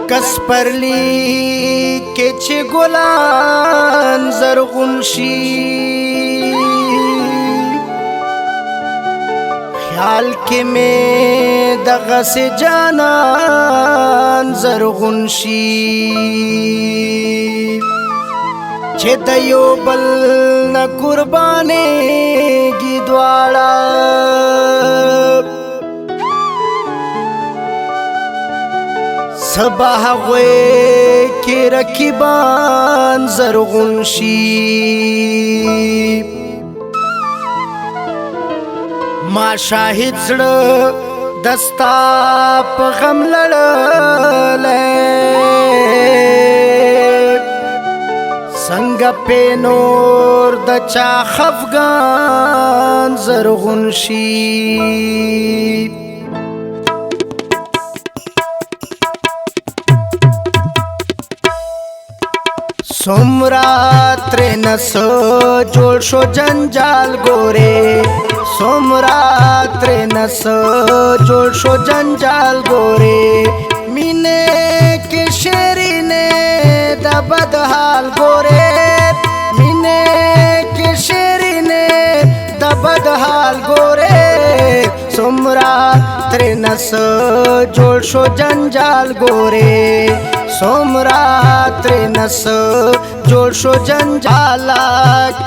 لکس پرلی که چه گلان زرغون شي خیال کې مې دغه سه جانان زرغون شي چې د یو بل نه قربانېږي دواړه سبا هغوی کې رقیبان زرغون شي ما شاهد زړه دستا په غم لړلی څنګه په نور د چا خفګان زرغون شي سمرا ترنس جوړ شو جنجال ګوره سمرا ترنس جوړ شو جنجال ګوره مینه کې شیرینه د بدحال ګوره مینه کې شیرینه د بدحال ګوره سمرا ترنس جوړ شو جنجال ګوره سمرا ترنس جوړ شو جنجالا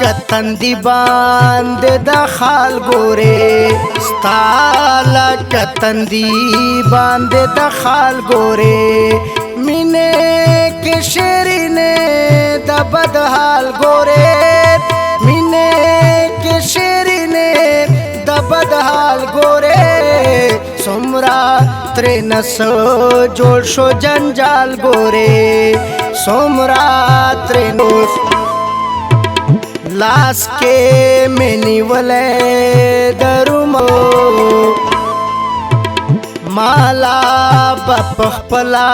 کتندی باندې د خال ګوره ستالا کتندی باندې د خال ګوره مینه کې شیرینه د بدحال ګوره مینه کې شیرینه د بدحال ګوره سمرا ترنس جوړ شو جنجال ګوره سمرا ترنس لاس کې منی ولې درومو مالا بپخپلا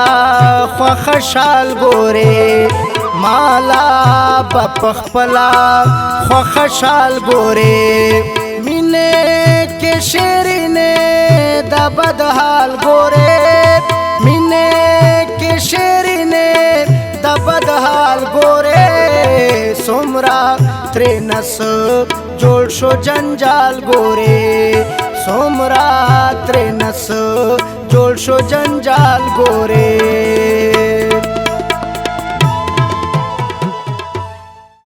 خوخشال ګوره مالا بپخپلا خوخشال ګوره مینه کې شیرینه د بدحال ګوره مینه کې شیرینه د بدحال ګوره سمرا ترنس جوړ شو جنجال ګوره سمرا ترنس جوړ شو جنجال ګوره